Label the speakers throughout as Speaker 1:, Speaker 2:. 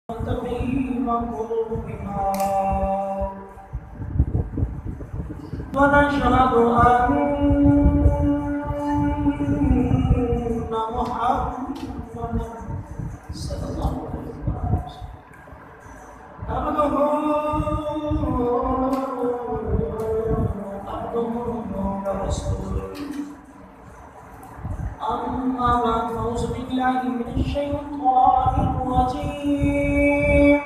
Speaker 1: تقيم قلوبنا ونشهد أن محمدا صلى الله عليه وسلم عبده ورسوله. أما بعد فأعوذ بالله من الشيطان الرجيم.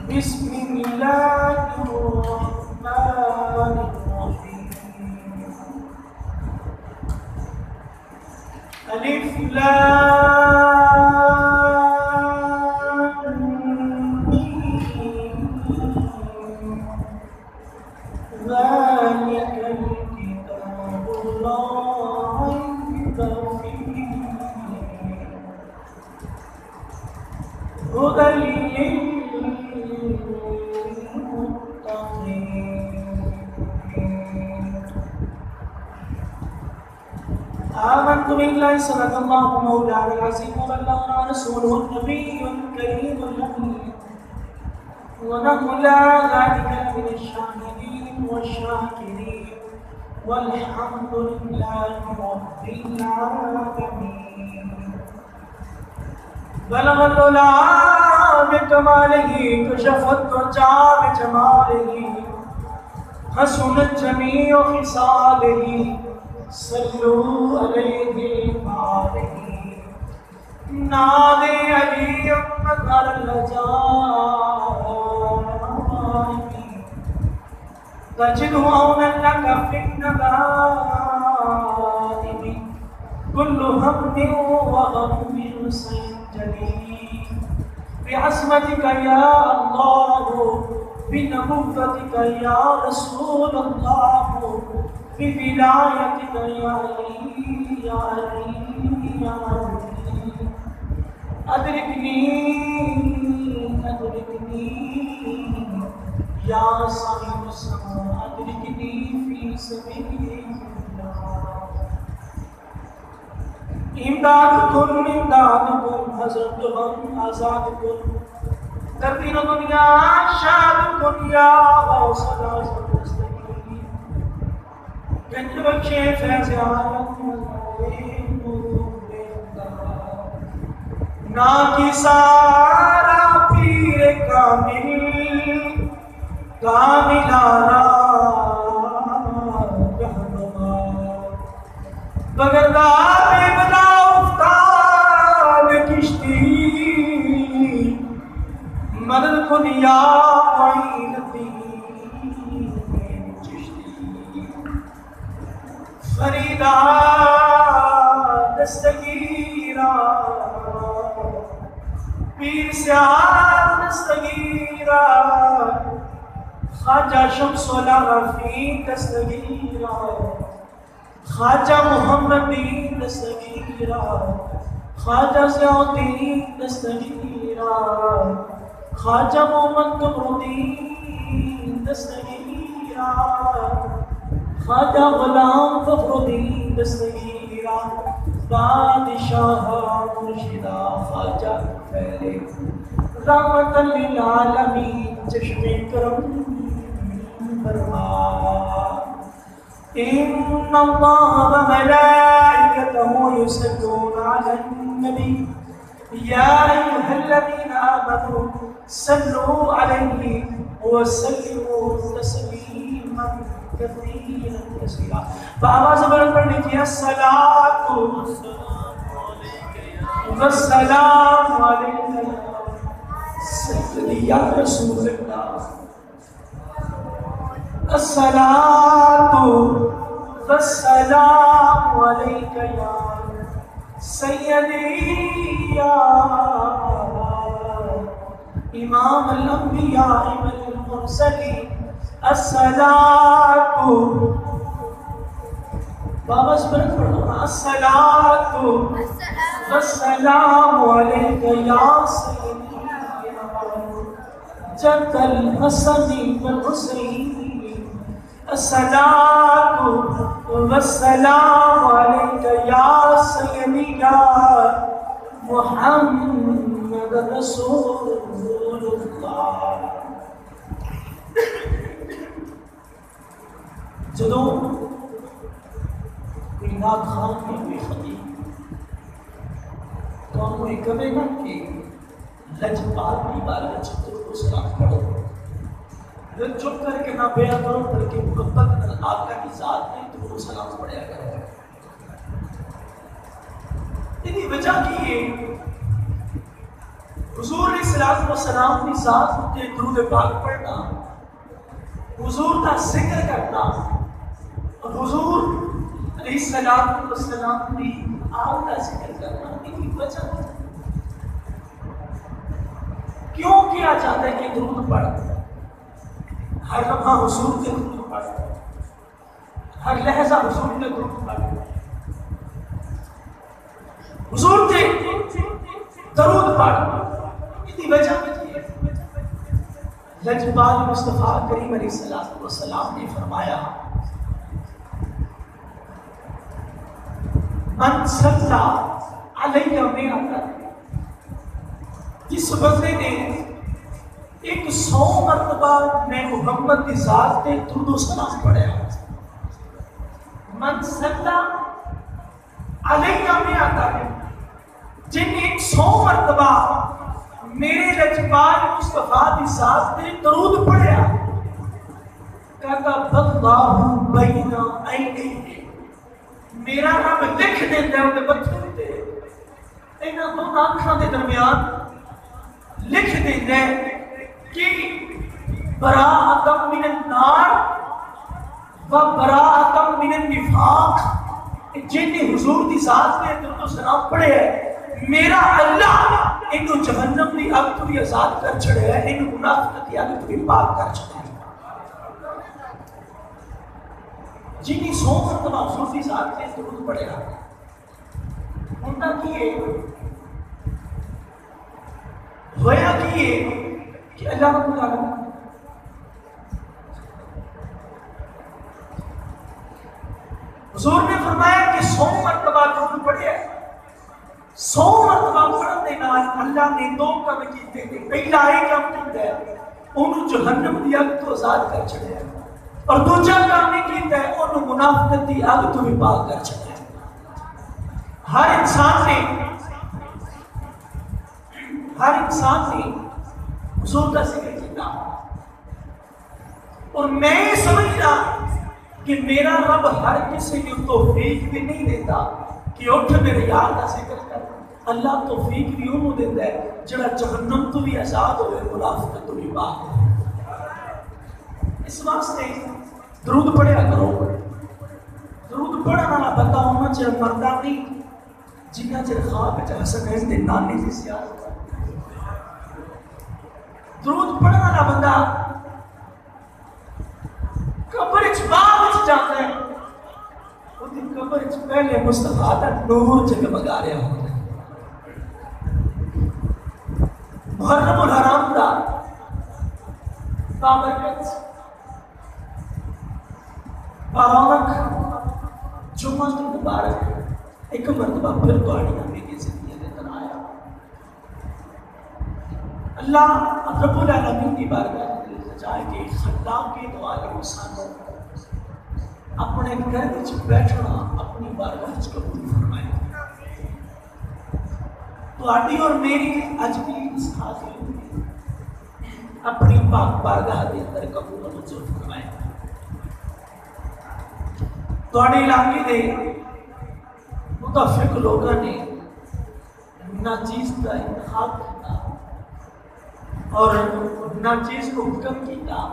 Speaker 1: بسم الله الرحمن الرحيم. ألف لام ميم ذلك الكتاب لا ريب فيه هدى آمنت بالله صدق الله مولانا العظيم وبلغنا رسوله النبي الكريم الأمين ونحن لا ذلك من الشاهدين والشاكرين والحمد لله رب العالمين. بلغ العلا بكماله كشف الدجى بجماله حسنت جميع خصاله صلوا عليه وآله نادي علي مظهر العجائب تجده عونا لك في الندائم كل هم وغم سينجلي بعصمتك يا الله بنبوتك يا رسول الله بولايتك يا علي يا علي يا علي أدركني أدركني يا صاحب السماء أدركني في سبيل الله. امدادكم امدادكم حضرت ہم آزادکم ترتین دنیا شادکم یا غوث العظم گنج بخشے فیض عالم نا کی سارا پیر کامل کاملانہ رہنما بغداد بنا افتاد کشتی مدد کن یا معینتی فریدہ دستگیرہ پیر سیاہ دستگیرہ خواجہ شمس العرفی دستگیرہ خواجہ محمدی دستگیرہ خواجہ ضیاء الدین دستگیرہ خواجہ محمد قمرالدین دستگیرہ خواجہ غلام فخر الدین دستگیرہ بادشاہ مرشدہ خواجہ پہلے رحمت للعالمین چشم کرم فرما. إن الله وملائكته يصلون على النبي يا أيها الذين آمنوا صلوا عليه وسلموا تسليما كثيرا كثيرا. فآواز بلند پڑھنے کی الصلاة والسلام عليك سيدي يا رسول الله. الصلاة والسلام عليك يا سيدي يا إمام الأنبياء والمرسلين. الصلاة بابا سبرت پڑھو الصلاة والسلام عليك يا سيدي يا جد الحسن والحسين. الصلاة والسلام عليك يا سيدي يا محمد محمد رسول اللہ۔ جدوں کوئی نات خان کی کوئی خطیب تو ہم یہ کہے نا کہ لجپال کی بارگاہ درود و سلام پڑھو، دل چپ کر کے نہ بیان کرو بلکہ محبت آقا کی ذات میں درود و سلام پڑھیا کرو۔ اتنی وجہ کی ہے حضور علیہ الصلوۃ والسلام کی ذات تے درود پاک پڑھنا، حضور کا ذکر کرنا اور حضور علیہ الصلوۃ والسلام کی آپ کا ذکر کرنا، اتنی وجہ کیوں کیا جاتا ہے کہ درود پڑھ، ہر لمحہ حضور کے درود پڑھ، ہر لحظہ حضور کے درود پڑھ، حضور کے درود پڑھ۔ اتنی وجہ لجپال مصطفیٰ کریم علیہ الصلوۃ والسلام نے فرمایا من صلی علیہ مئۃ، جس بندے نے 100 مرتبہ میں محمد کی ذات پہ درود و سلام پڑھا، من صلی علیہ مئۃ، جن 100 مرتبہ میرے لجپال مصطفیٰ کی ذات پہ درود پڑھا، کہتا اللہ بین عینیہ، میرا رب لکھ دیتا ہے انہیں پتھر دے انہاں دو آنکھاں دے درمیان لکھ دیتا ہے کہ براءۃ من النار و براءۃ من النفاق، جن نے حضور کی ذات پہ درود و سلام پڑھے ہے میرا اللہ انہوں جہنم کی اگ تو بھی آزاد کر چھڑے ہے، انہوں منافقت کی اگ تو بھی پاک کر چھڑے ہے۔ جنہی 100 مرتبہ حضور کی ذات پہ درود پڑھے گا ان کا کیے ہویا کیے کہ اللہ رب العالمین حضور نے فرمایا کہ 100 مرتبہ درود پڑھے، 100 مرتبہ پڑھن دے نال اللہ نے 2 کام کیتے ہیں۔ پہلا یہ کام کیتا ہے انہوں جہنم دی اگ تو آزاد کر چھڑیا ہے، اور دوسرا کام یہ کیتا ہے انہوں منافقت دی اگ تو بھی پاک کر چھڑیا ہے۔ ہر انسان نے حضور کا ذکر کیا، اور میں سمجھتا کہ میرا رب ہر کسی کو توفیق بھی نہیں دیتا کہ اٹھ میرے یار کا ذکر کر، اللہ توفیق بھی انہوں دیتا ہے جڑا جہنم تو بھی آزاد ہوئے، منافقت تو بھی پاک ہوئے۔ اس واسطے درود پڑھیا کرو، درود پڑھنا والا بندہ ہونا چاہیے مردہ نہیں جنہ چر خواب حسنین دے نانے سے زیادہ، درود پڑھنا والا بندہ قبر بعد جاتا ہے، وہ دن قبر پہلے مصطفیٰ کا نور جگمگا رہا ہوتا ہے۔ محرم الحرام کا بابرکت بارک جمعہ کی مبارک ایک مرتبہ پھر دوڑی میری زندگی کے اندر آیا۔ اللہ رب العالمین کی بارگاہ میں جائے کہ خلاق کی دعا کے انسانوں اپنے گھر وچ بیٹھنا اپنی بارگاہ وچ قبول فرمائے۔ تہاڈی اور میری اج بھی اس حاضری اپنی پاک بارگاہ کے اندر قبول و منظور فرمائے۔ تہاڈے علاقے دے متفق لوگوں نے ناچیز کا انتخاب کیا اور ناچیز کو حکم کیا،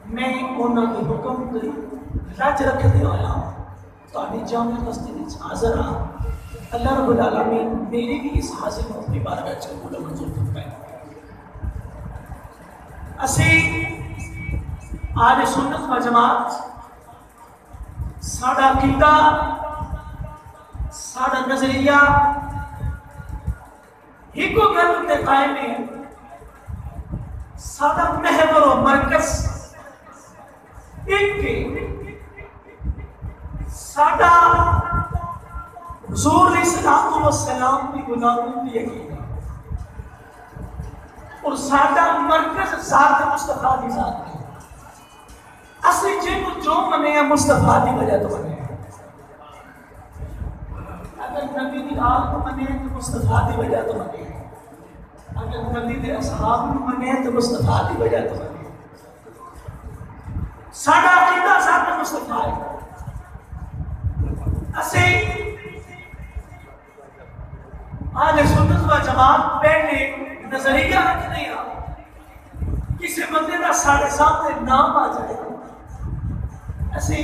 Speaker 1: میں انہوں کے حکم کی لج رکھ دے ہویا تہاڈی جامع مسجد وچ حاضر ہاں۔ اللہ رب العالمین میری بھی اس حاضر کو اپنی بارگاہ وچ قبول و منظور فرمائے۔ اسی اہل سنت و جماعت ساڈا عقیدہ ساڈا نظریہ ایک گل تے قائم ہے، ساڈا محور و مرکز ایک ہے، ساڈا حضور علیہ السلام کی غلامی کی عقیدہ، اور سادہ مرکز ذات مصطفیٰ دی ذات ہے. اسی جن جو منے ہیں مصطفیٰ دی وجہ تو منے ہیں. اگر نبی دی آپ کو منے ہیں تو مصطفیٰ دی وجہ تو منے ہیں. اگر نبی دے اصحاب کو منے ہیں تو مصطفیٰ دی وجہ تو منے ہیں. سادہ عقیدہ ذات مصطفیٰ ہے. اسی اہل سنت و جماعت پہلے نظریہ رکھ نہیں آ کسی بندے کا سارے سامنے نام آ جائے ایسی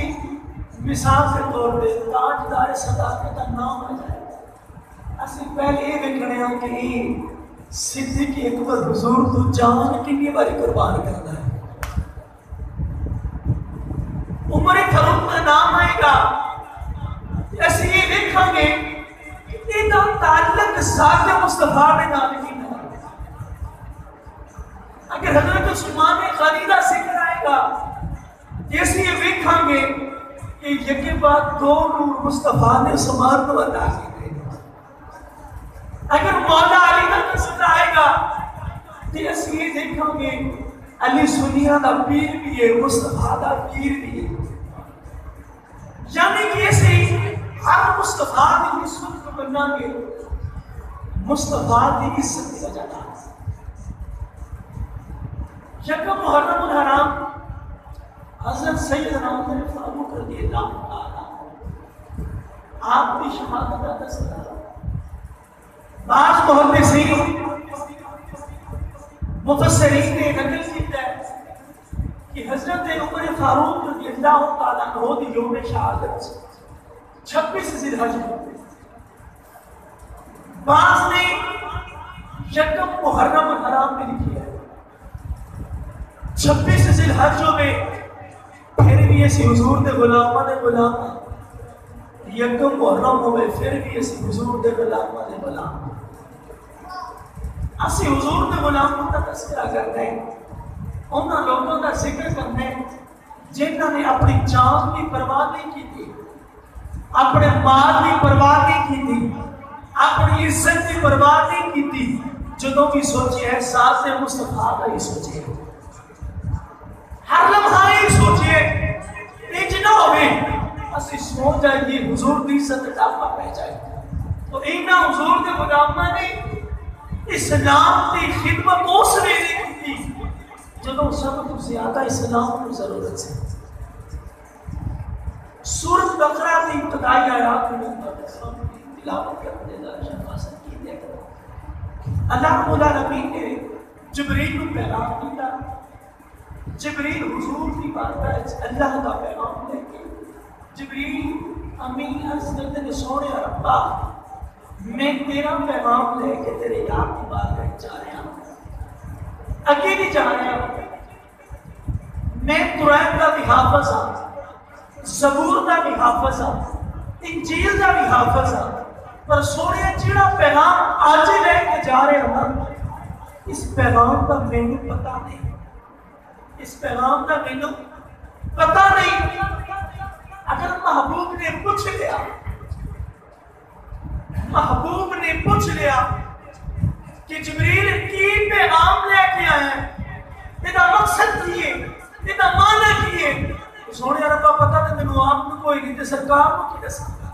Speaker 1: مثال کے طور پہ تاجدار صداقت کا نام آ جائے ایسی پہلے یہ دیکھنے ہوں کہ یہ صدیق اکبر حضور تو جان کتنی باری قربان کرنا ہے. عمر فاروق کا نام آئے گا ایسے یہ دیکھیں گے کہ تعلق ذات مصطفیٰ میں نام کی ہے. اگر حضرت عثمان غنی کا ذکر آئے گا جیسے یہ دیکھیں گے کہ یکی بات دو نور مصطفیٰ نے سمان کو عطا کی ہے. اگر مولا علی کا ذکر آئے گا جیسے یہ دیکھیں گے علی سنیہ کا پیر بھی ہے مصطفیٰ کا پیر بھی ہے. یعنی کہ ایسے ہر مصطفیٰ کی نسبت کو بننا گے مصطفیٰ کی عزت کی وجہ ہے. یکم محرم الحرام حضرت سیدنا عمر فاروق رضی اللہ عنہ آپ کی شہادت کا تذکرہ بعض محدثین مفسرین نے نقل کیا ہے کہ حضرت عمر فاروق رضی اللہ تعالیٰ عنہ دی یوم شہادت 26 ذی الحج بعض نے یکم محرم الحرام میں لکھی ہے. 26 ذی الحج میں پھر بھی ایسی حضور دے غلامہ دے غلام یکم محرم ہوئے پھر بھی ایسی حضور دے غلامہ دے غلام اسی حضور دے غلاموں کا تذکرہ کرنا ہے. انہاں لوگوں کا ذکر کرنا ہے جنہاں نے اپنی جان کی پرواہ نہیں کی تھی اپنے مال کی پرواہ نہیں کی تھی اپنی عزت کی پرواہ نہیں کی تھی. جدوں بھی سوچے احساس مصطفیٰ کا ہی سوچے ہر لمحہ ہی سوچے انج نہ ہوئے اسی سوچ جائے کہ حضور دی عزت ڈاپا پہ جائے. تو اینا حضور کے غلامہ نے اسلام کی خدمت اس ویلے کی تھی جدوں سب کو زیادہ اسلام کو ضرورت ہے. سورۃ بقرہ کی ابتدائی آیات میں تلاوت کرنے کا شفاعت کی ہے. اللہ رب العالمین نے جبریل کو پیغام دیا. جبریل حضور کی بارگاہ اللہ کا پیغام لے کے جبریل امین عرض کرتے ہیں سونے ربا میں تیرا پیغام لے کے تیرے یار کی بارگاہ جا رہا ہوں. اکیلی جا رہا ہوں. میں قرآن کا بھی حافظ ہوں زبور کا بھی حافظ ہوں انجیل کا بھی حافظ ہوں پر سونے جڑا پیغام آج لے کے جا رہے ہوں اس پیغام کا مینو پتا نہیں. اس پیغام کا مینو پتا نہیں. اگر محبوب نے پوچھ لیا کہ جبریل کی پیغام لے کے آئے ہیں یہ مقصد کیے یہ معنی کیے سونے ربا پتا نہیں تینوں آپ کو کوئی نہیں تے سرکار کو کی دساں گا.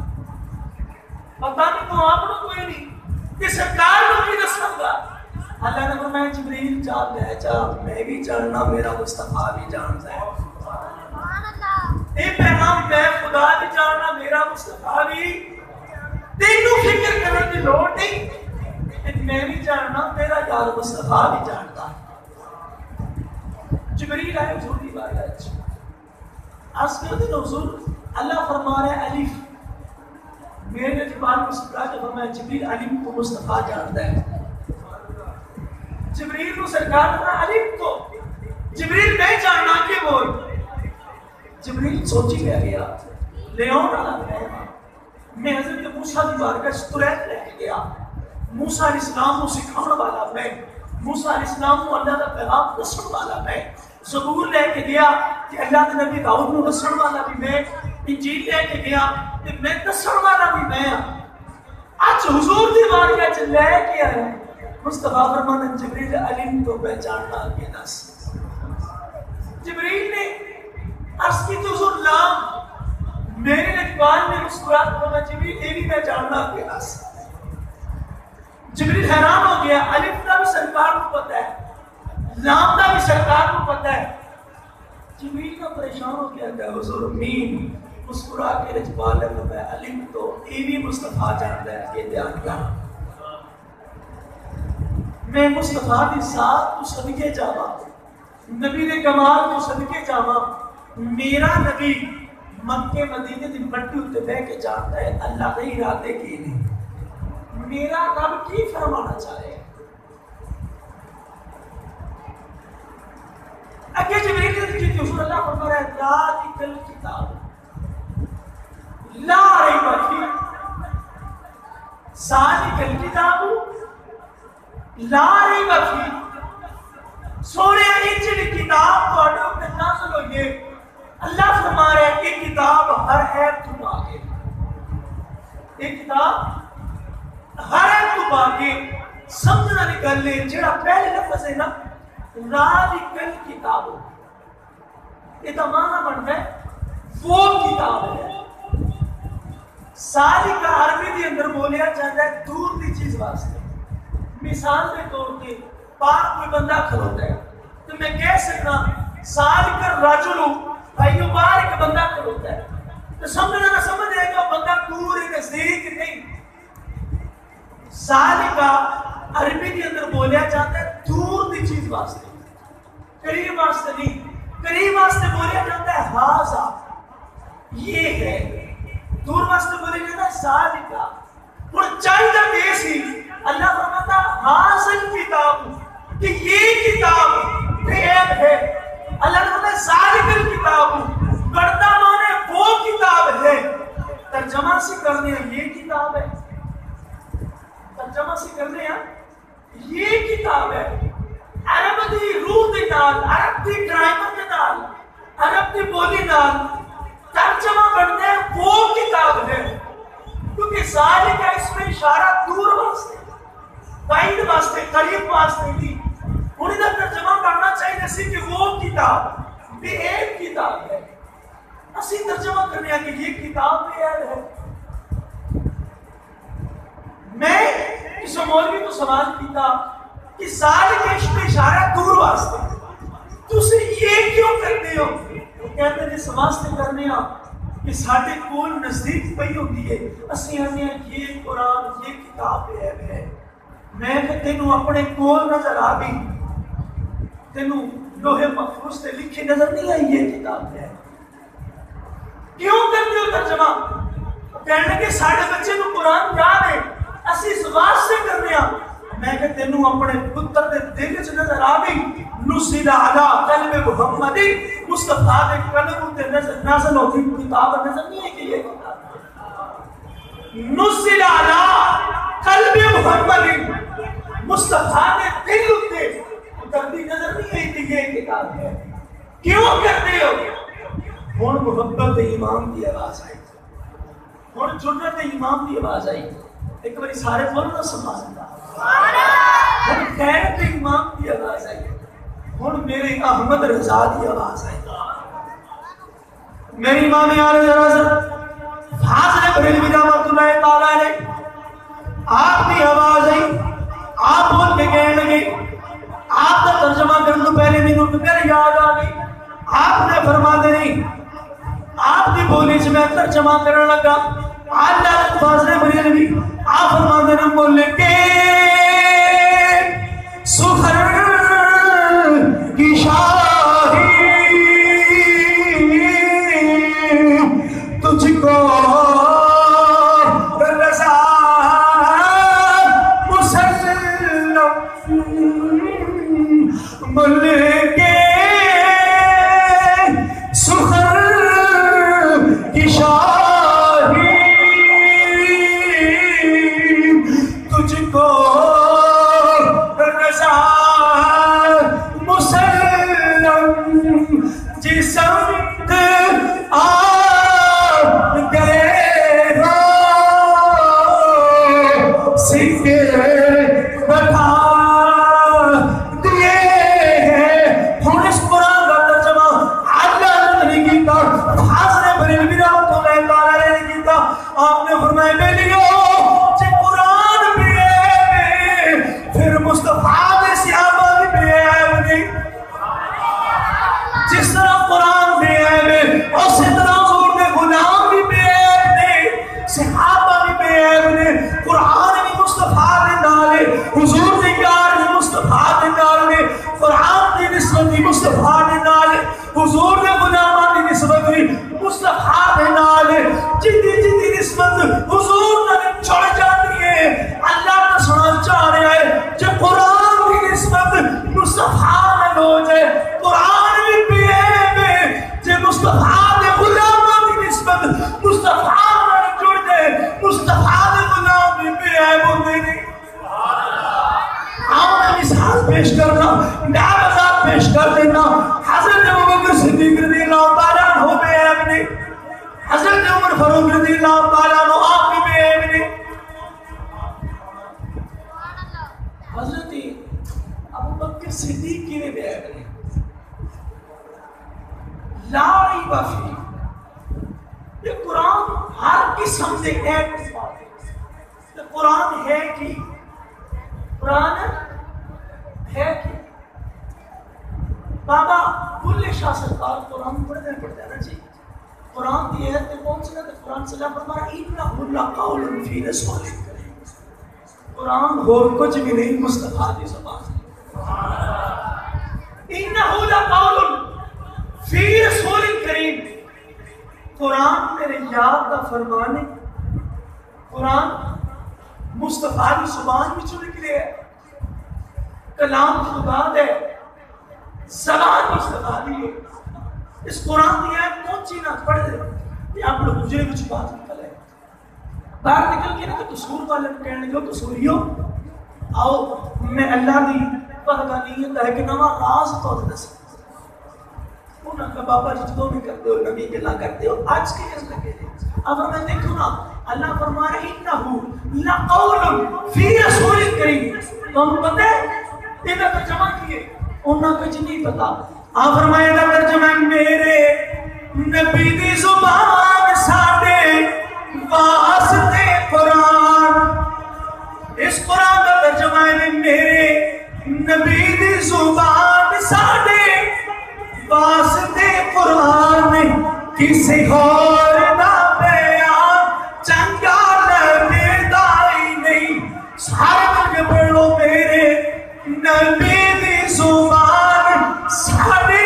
Speaker 1: پتا نہیں تو آپ کو کوئی نہیں تے سرکار کو کی دساں گا. اللہ نے فرمایا جبریل چاہ لے جا میں بھی جاننا میرا مصطفیٰ بھی جانتا ہے. اے پیغام میں خدا بھی جاننا میرا مصطفیٰ بھی تینوں فکر کرنے کی لوڑ نہیں میں بھی جاننا میرا یار مصطفیٰ بھی جانتا ہے. جبریل آئے حضور کی بارگاہ عرض کرتے ہیں حضور اللہ فرما رہے ہیں الف میرے زبان کو سکھا کے فرمایا جبریل الف کو مصطفیٰ جانتا ہے. جبریل کو سرکار نے الف کو جبریل میں جاننا کہ بول. جبریل سوچی گیا لیون والا میں حضرت موسیٰ کی بارگاہ ستریت لے کے گیا. موسیٰ علیہ السلام کو سکھانے والا میں موسیٰ علیہ السلام کو اللہ کا پیغام رسول والا میں زبور لے کے گیا کہ اللہ کے نبی داؤد کو رسول والا بھی میں انجیل لے کے گیا کہ میں رسول والا بھی میں آج حضور دی بارگاہ لے کے آیا مصطفیٰ فرمانے جبریل علم تو پہچاننا کہ نس جبریل نے عرض کی تو حضور نام میرے اقبال نے مسکرات فرمایا جبریل یہ بھی پہچاننا کہ نس جبریل حیران ہو گیا الف کا بھی سرکار کو پتہ ہے نام کا بھی سرکار کو پتہ ہے جبریل کا پریشان ہو گیا کہ حضور میم مسکرا کے اقبال نے فرمایا الف تو یہ بھی مصطفیٰ جانتا ہے کہ دھیان کیا میں مصطفیٰ کی ساتھ تو صدقے جاوا نبی نے کمال تو صدقے جاوا میرا نبی مکے مدینے دی مٹی اتے بہ کے جانتا ہے اللہ کے ارادے کی نہیں میرا رب کی فرمانا چاہے اگے جبریل نے کی حضور اللہ فرما رہا ہے ذالک الکتاب لا ریب فیہ ذالک الکتاب لا ریب فیہ سونے انجل کتاب کو اڈو نازل ہوئی ہے اللہ فرما رہا ہے کہ کتاب ہر عیب تو پاکے ایک کتاب ہر عیب تو پاکے سمجھنا نکل لے جڑا پہلے لفظ ہے نا رادیکل کتاب یہ تو معنی بنتا ہے وہ کتاب ہے ساری کا عربی دی اندر بولیا جاتا ہے دور دی چیز واسطے مثال کے طور پہ پاک کوئی بندہ کھلوتا ہے تو میں کہہ سکتا ساری کا راجلو بھائیو باہر ایک بندہ کھلوتا ہے تو سمجھنا نہ سمجھ آئے گا بندہ دور ہے نزدیک نہیں ساری کا عربی کے اندر بولیا جاتا ہے دور دی چیز واسطے قریب واسطے نہیں قریب واسطے بولیا جاتا ہے ہاضا یہ ہے دور واسطے بولیا جاتا ہے ساری کا اور چاہیدہ دیسی اللہ فرماتا حاصل کتاب کہ یہ کتاب عیب ہے اللہ نے فرمایا ذالک الکتاب کرتا مانے وہ کتاب ہے ترجمہ سے کرنے یہ کتاب ہے ترجمہ سے کرنے یہ کتاب ہے عرب دی روح دے نال عرب دی گرامر دے نال عرب دی بولی نال ترجمہ بنتا ہے وہ کتاب ہے کیونکہ ذالک کا اس میں اشارہ دور واسطے بعید واسطے قریب واسطے نہیں انہیں دا ترجمہ کرنا چاہیے جیسے کہ وہ کتاب بھی ایک کتاب ہے اسی ترجمہ کرنے کہ یہ کتاب بھی ہے میں اس مولوی کو سوال کیتا کہ ذالک کا اس میں اشارہ دور واسطے تو اسے یہ کیوں کرتے ہو وہ کہتے ہیں اس واسطے کرنے ہو کہ ساڑھے کول نزدیک پئی ہوتی ہے اسی ہمیں یہ قرآن یہ کتاب ہے میں کہ تینوں اپنے کول نظر آ بھی تینوں لوہے محفوظ سے لکھی نظر نہیں آئی یہ کتاب ہے کیوں کرتے ہو ترجمہ کہنے کہ ساڑھے بچے کو قرآن یاد ہے اسی اس واسطے کرنے ہو میں کہ تینوں اپنے پتر دے دل چ نظر آ بھی نزل علی قلب محمد مصطفیٰ دے قلب تے نازل ہوتی کتاب نظر نہیں ہے کہ یہ کتاب نزل علی قلب محمد مصطفیٰ دے دل تے اترتی نظر نہیں ہے کہ یہ کتاب ہے کیوں کرتے ہو ہن محبت امام کی آواز آئی ہن جرت امام کی آواز آئی ایک باری سارے بولنا سبحان اللہ ہن غیرت امام کی آواز آئی ہن میرے احمد رضا کی آواز آئی میری امام اعلی حضرت حاضر بریلوی رحمۃ اللہ تعالی علیہ آپ کی آواز آئی آپ بول کے کہنے لگے آپ کا ترجمہ کرنے تو پہلے منٹ میرے یاد آ گئی آپ نے فرما دے نہیں آپ کی بولی سے میں ترجمہ کرنے لگا اللہ فاضل بریلوی آپ فرما دے نہیں بولے کہ سخر کی شاہی تجھ کو رضا مسلم ملک سخر کی شاہی تجھ کو رضا مسلم جس سمت آپ گئے ہو سکے بتا پیش کرنا، میں وضاحت پیش کر دینا۔ حضرت ابوبکر صدیق رضی اللہ تعالیٰ عنہ بے عیب نے، حضرت عمر فاروق رضی اللہ تعالیٰ عنہ آپ بھی بے عیب نے۔ حضرت ابوبکر صدیق کی بھی بے عیب نے۔ لا ریب فیہ، یہ قرآن ہر قسم سے عیب کی بات ہے۔ یہ قرآن ہے کہ قرآن ہے کہ بابا بلے شاہ سرکار قرآن پڑھتے ہیں نا جی، قرآن کی عیب میں پہنچ گیا تو قرآن صلی اللہ فرمایا انہ لقول فی رسول کریم، قرآن اور کچھ بھی نہیں مصطفیٰ کی زبان ہے۔ انہ لقول فی رسول کریم، قرآن میرے یاد کا فرمان ہے، قرآن مصطفیٰ کی زبان میں چل نکلے ہے، کلام خدا ہے، زبان مصطفیٰ دی ہے۔ اس قرآن کی آیت پہنچی نہ پڑھ دے، یہ آپ لوگ مجھے کچھ بات نکل ہے، باہر نکل کے نہ کہ قصور والے کہنے لگے قصوریو آؤ میں اللہ دی پردہ نیت ہے کہ نواں راز تو دس انہاں کا بابا جتوں بھی کرتے ہو نبی کے اللہ کرتے ہو آج کے اس لگے اب میں دیکھوں نا اللہ فرما رہے انہو لقول فی رسول کریم، تو ہم پتہ ہے یہ ترجمہ کیے انہاں کچھ نہیں پتا۔ آپ فرمائے گا ترجمہ میرے نبی دی زبان ساڑے واسطے قرآن، اس قرآن کا ترجمہ ہے میرے نبی دی زبان ساڑے واسطے قرآن، کسی اور نہ بیان چنگا لگے دائی نہیں۔ سارے مل کے پڑھ لو میرے نبی دی زبان ساڑے،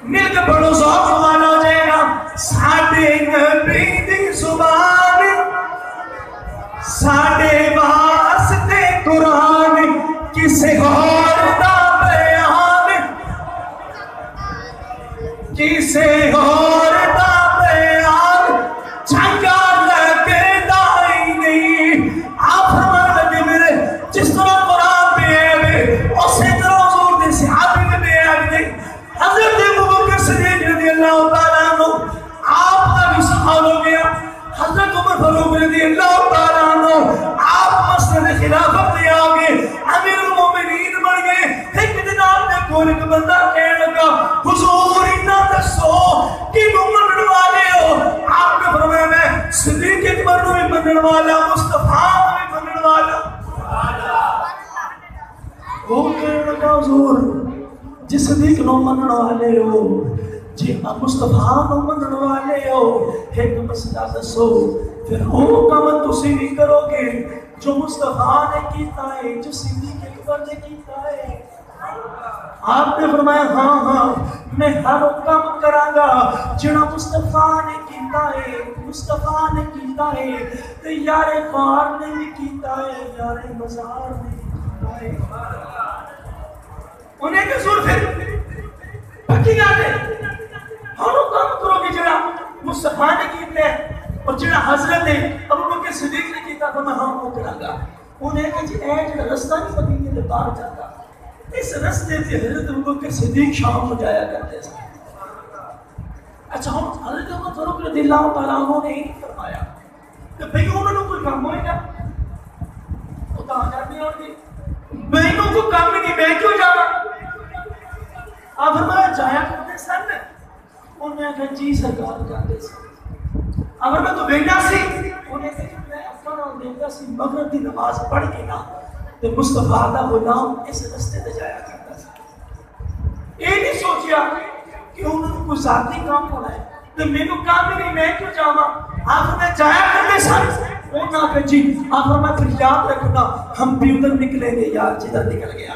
Speaker 1: مل کے پڑھو ذوق والا ہو جائے گا، ساڑے نبی دی زبان ساڑے واسطے قرآن، کسی اور نہ بیان، کسی اور نہ بیان چنگا لگے دائی نہیں۔ آپ فرمان لگے میرے جس طرح قرآن بے عیب ہے اسی طرح حضور دے صحابی میں بے عیب نہیں۔ حضرت ابوبکر صدیق رضی اللہ تعالیٰ عنہ آپ کا بھی سحال ہو گیا، حضرت عمر فاروق رضی اللہ تعالیٰ عنہ آپ مسجد خلافت لے آگے امیر المومنین بن گئے۔ ایک دن آپ نے کوئی ایک بندہ کہنے لگا حضور انہا دسو کہ تم منن والے ہو؟ آپ نے فرمایا میں صدیق اکبر نو بھی منن والا، مصطفیٰ نو بھی منن والا۔ وہ کہنے لگا حضور جی صدیق نو منن والے ہو، جی مصطفیٰ نو منن والے ہو، ایک مسئلہ دسو پھر وہ کام تسی بھی کرو گے جو مصطفیٰ نے کیتا ہے، جو صدیق اکبر نے کیتا ہے؟ آپ نے فرمایا ہاں ہاں میں ہر کام کراں گا جڑا مصطفیٰ نے کیتا ہے، مصطفیٰ نے کیتا ہے، تے یار غار نے بھی کیتا ہے، یار مزار نے بھی کیتا ہے۔ انہیں کہ سور پھر پکی گاتے ہر کام کرو گے جڑا مصطفیٰ نے کیتا ہے اور جڑا حضرت ابوبکر صدیق نے کیتا تو میں ہاں وہ کراں گا۔ انہیں کہ جی اے جڑا رستہ نہیں مدینے دے باہر جاتا، اس رستے سے حضرت ابوبکر صدیق شام کو جایا کرتے تھے۔ اچھا ہم حضرت عمر فاروق رضی اللہ تعالیٰ عنہ نے ہی فرمایا کہ بھئی انہوں نے کوئی کام ہوئے گا وہ کہاں جاتے ہیں اور بہنوں کو کام نہیں میں کیوں جانا؟ آپ فرمایا جایا کرتے سن؟ انہوں نے کہا جی سرکار جاتے سن۔ اگر میں تو بیٹا سی انہیں کہا میں اپنا دیتا سی مغرب کی نماز پڑھ کے نا تو مصطفیٰ دا غلام اس رستے تے جایا کرتا سی۔ یہ نہیں سوچیا کہ انہوں نے کوئی ذاتی کام ہونا ہے تو میں کو کام ہی نہیں میں کیوں جاؤں؟ آپ میں جایا کرتے سن؟ انہوں نے کہا جی آپ میں پھر یاد رکھنا ہم بھی ادھر نکلیں گے یار جدھر نکل گیا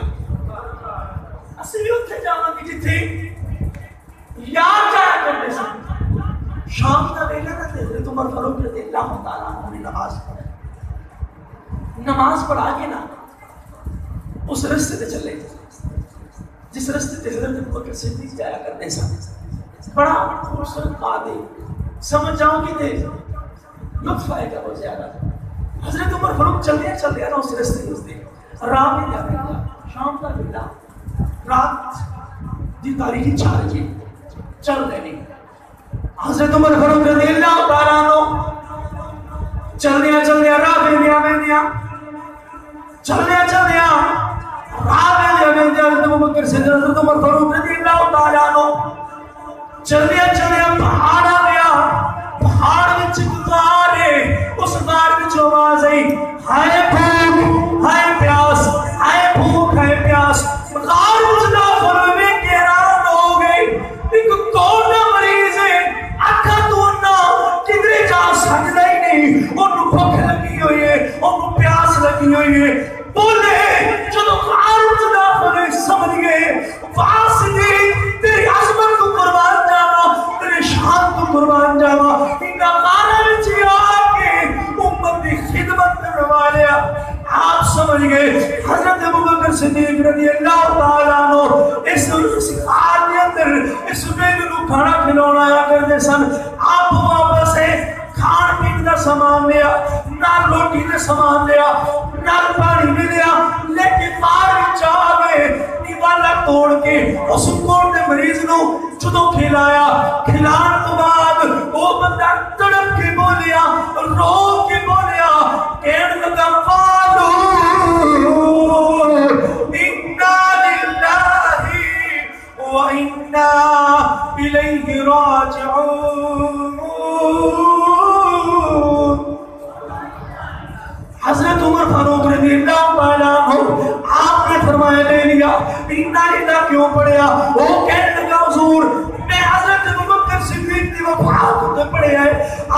Speaker 1: اسی بھی اتھے جانا کی جتھے یاد جایا کرتے سن۔ شام کا ویلا نہ تھے حضرت عمر فاروق رضی اللہ تعالیٰ عنہ نے نماز پڑھا، نماز پڑھا کے نا اس رستے تے چلے جس رستے تے حضرت ابوبکر صدیق جایا کرتے سن۔ بڑا خوبصورت بات ہے، سمجھ جاؤ گے دے لطف آئے گا بہت زیادہ۔ حضرت عمر فاروق چل دیا نا اس رستے تے راہ میں جا رہے شام کا ویلا رات دی تاریخی 4 بجے چل رہے ہیں. حضرت عمر فاروق رضی اللہ تعالیٰ عنہ چلدیا راہ بہندیا چلدیا راہ بہندیا حضرت ابوبکر صدیق حضرت عمر فاروق رضی اللہ تعالیٰ عنہ چلدیا پہاڑ آ گیا. پہاڑ وچ غار ہے. اس غار وچ آواز آئی ہائے بھوک ہائے پیاس ہائے بھوک ہائے پیاس. غار وچ داخل ہوئے کہ حیران ہو گئے ایک کون مریض ہے اکھا تو نہ کدھر جا سکتا ہی نہیں. انہوں بھوک لگی ہوئی ہے انہوں پیاس لگی ہوئی ہے. بولے جدو غار وچ داخل ہوئے سمجھ گئے واسطے تیری عظمت کو قربان جاوا تیرے شان کو قربان جاوا. انہاں غاراں وچ آ کے امت کی خدمت کرنے والے آپ سمجھ گئے. حضرت ابوبکر صدیق رضی اللہ تعالیٰ عنہ اس غار کے اندر اس بیل کو کھانا کھلانا آیا کرتے سن. آپ واپس سے کھان پین کا سامان لیا نہ روٹی کا سامان لیا نہ پانی بھی لیا لیکن غار وچ آ گئے دیوالا توڑ کے اس کوڑ مریض نو جدوں کھلایا. کھلان تو بعد وہ بندہ تڑپ کے بولیا رو کے بولیا کہنے لگا قالو انا للہ و انا الیہ راجعون. حضرت عمر فاروق رضی اللہ تعالیٰ عنہ آپ نے فرمایا لے لیا. انا للہ کیوں پڑھیا؟ وہ کہنے لگا حضور میں حضرت ابوبکر صدیق کی وفات تے پڑھیا ہے.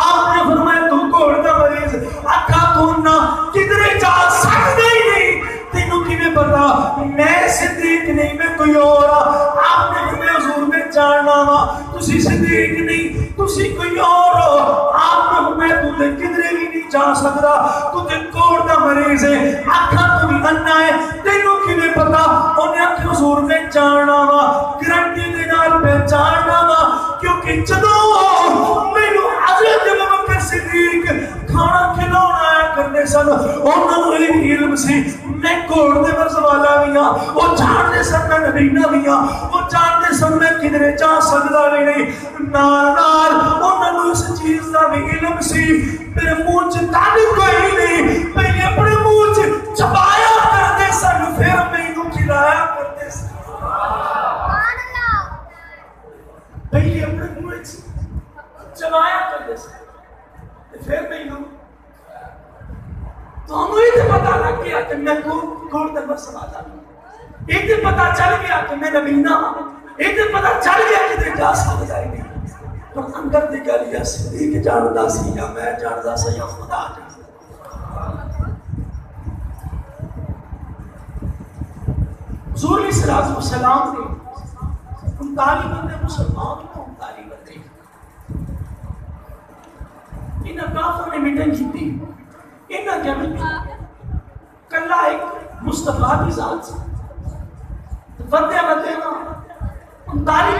Speaker 1: آپ نے فرمایا تو کوڑ دا مریض اکھا تو نہ کدھر جا سکتا ہی نہیں. تینوں کیویں پتا میں صدیق نہیں میں کوئی اور. آپ نے فرمایا حضور میں جاننا وا تسی صدیق نہیں تسی کوئی اور ہو. آپ نے فرمایا تو تے کدھر بھی نہیں جا سکتا تو تے کوڑ دا مریض ہے اکھا تو بھی انا ہے تینوں کیویں پتا. انہیں آخیا حضور میں جاننا وا گارنٹی دے نال پہچاننا وا کیونکہ جدوں مینوں حضرت ابوبکر صدیق کھانا کھلانا آیا کرتے سن انہوں نے علم سی میں کوڑ دے مرض والا بھی ہاں. وہ جانتے سن میں نبینا بھی ہاں. وہ جانتے سن میں کدھر جا سکتا بھی نہیں. نال انہوں نے اس چیز کا بھی علم سی. میرے منہ چ دل کوئی نہیں پہلے اپنے منہ چ چبایا کرتے سن پھر مینوں کھلایا کرتے سن. پہلے اپنے منہ چ چبایا کرتے سن پھر مینوں تو ہمیں یہ پتا لگ گیا کہ میں کوڑ دے مرض والا ہوں. یہ پتا چل گیا کہ میں نبینا ہوں. یہ پتا چل گیا کہ جا سکتا ہی نہیں. پر اندر دی گل یہ صدیق جاندا سی یا میں جاندا سی یا خدا جاندا. حضور علیہ الصلوۃ والسلام نے 39 بندے مسلمان کو 39 بندے انہاں کافر نے میٹنگ کی. انہاں جمع کلا ایک مصطفیٰ کی ذات سے بندے نا 39